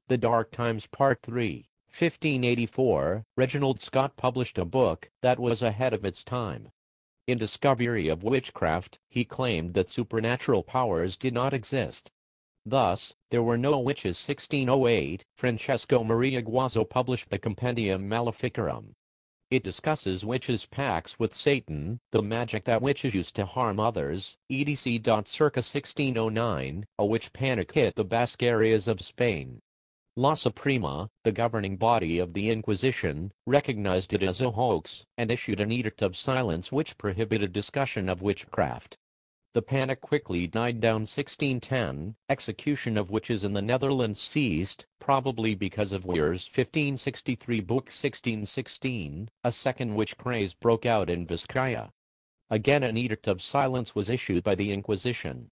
The Dark Times Part 3, 1584, Reginald Scot published a book that was ahead of its time. In Discovery of Witchcraft, he claimed that supernatural powers did not exist. Thus, there were no witches. 1608, Francesco Maria Guazzo published the Compendium Maleficarum. It discusses witches' pacts with Satan, the magic that witches used to harm others, etc. Circa 1609, a witch panic hit the Basque areas of Spain. La Suprema, the governing body of the Inquisition, recognized it as a hoax, and issued an edict of silence which prohibited discussion of witchcraft. The panic quickly died down. 1610, execution of witches in the Netherlands ceased, probably because of Weir's 1563 book. 1616, a second witch craze broke out in Vizcaya. Again an edict of silence was issued by the Inquisition.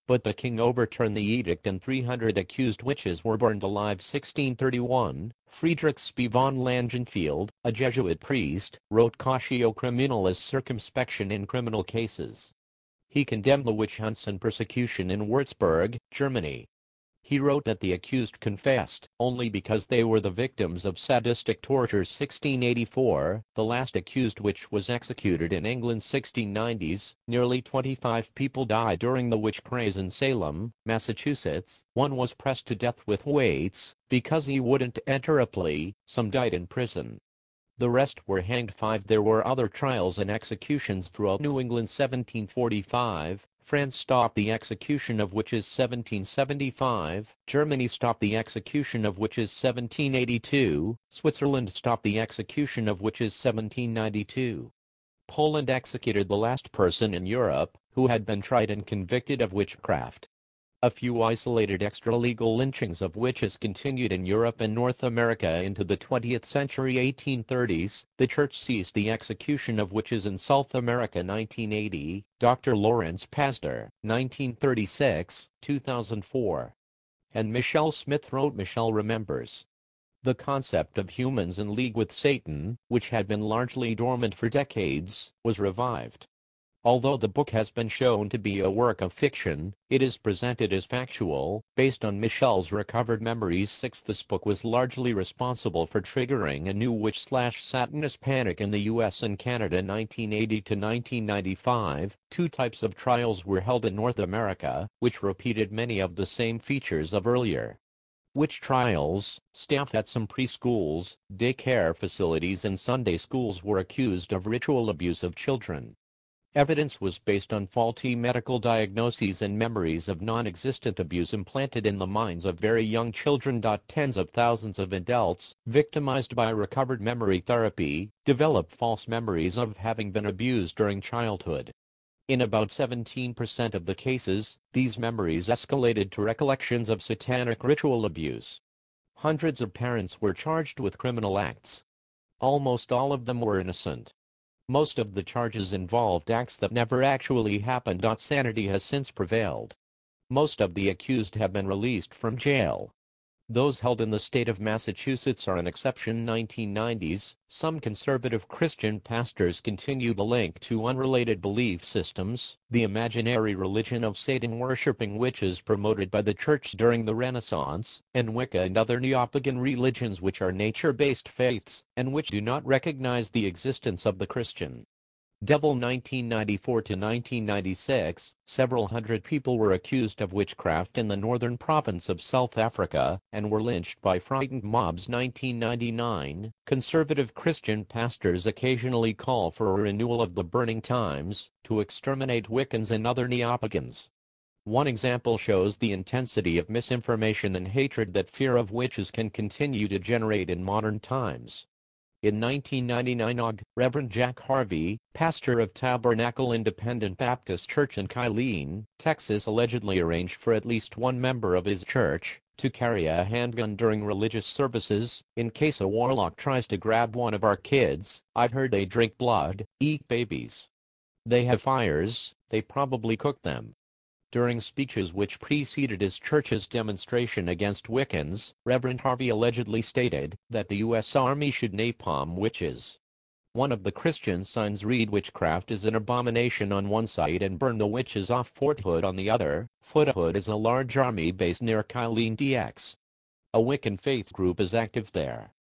But the king overturned the edict and 300 accused witches were burned alive. 1631, Friedrich Spee von Langenfeld, a Jesuit priest, wrote Cautio Criminalis, circumspection in criminal cases. He condemned the witch hunts and persecution in Würzburg, Germany. He wrote that the accused confessed only because they were the victims of sadistic tortures. 1684, the last accused witch was executed in England. 1690s, nearly 25 people died during the witch craze in Salem, Massachusetts. One was pressed to death with weights because he wouldn't enter a plea. Some died in prison. The rest were hanged. 5. There were other trials and executions throughout New England. 1745, France stopped the execution of witches. 1775, Germany stopped the execution of witches. 1782, Switzerland stopped the execution of witches. 1792. Poland executed the last person in Europe who had been tried and convicted of witchcraft. A few isolated extra-legal lynchings of witches continued in Europe and North America into the 20th century. 1830s, the Church ceased the execution of witches in South America. 1980, Dr. Lawrence Pastor, 1936, 2004. And Michelle Smith wrote Michelle Remembers. The concept of humans in league with Satan, which had been largely dormant for decades, was revived. Although the book has been shown to be a work of fiction, it is presented as factual, based on Michelle's recovered memories. 6. This book was largely responsible for triggering a new witch/Satanist panic in the U.S. and Canada. 1980 to 1995, two types of trials were held in North America, which repeated many of the same features of earlier witch trials. Staff at some preschools, daycare facilities and Sunday schools were accused of ritual abuse of children. Evidence was based on faulty medical diagnoses and memories of non-existent abuse implanted in the minds of very young children. Tens of thousands of adults, victimized by recovered memory therapy, develop false memories of having been abused during childhood. In about 17% of the cases, these memories escalated to recollections of satanic ritual abuse. Hundreds of parents were charged with criminal acts. Almost all of them were innocent. Most of the charges involved acts that never actually happened. Sanity has since prevailed. Most of the accused have been released from jail. Those held in the state of Massachusetts are an exception. 1990s, some conservative Christian pastors continued a link to unrelated belief systems, the imaginary religion of Satan-worshipping witches promoted by the church during the Renaissance, and Wicca and other neo-pagan religions which are nature-based faiths, and which do not recognize the existence of the Christian devil. 1994 to 1996, several hundred people were accused of witchcraft in the northern province of South Africa, and were lynched by frightened mobs. 1999, conservative Christian pastors occasionally call for a renewal of the burning times, to exterminate Wiccans and other neo-pagans. One example shows the intensity of misinformation and hatred that fear of witches can continue to generate in modern times. In 1999, Reverend Jack Harvey, pastor of Tabernacle Independent Baptist Church in Kylene, Texas, allegedly arranged for at least one member of his church to carry a handgun during religious services. In case a warlock tries to grab one of our kids, I've heard they drink blood, eat babies. They have fires, they probably cook them. During speeches which preceded his church's demonstration against Wiccans, Reverend Harvey allegedly stated that the U.S. Army should napalm witches. One of the Christian signs read witchcraft is an abomination on one side and burn the witches off Fort Hood on the other. Fort Hood is a large army base near Kylene DX. A Wiccan faith group is active there.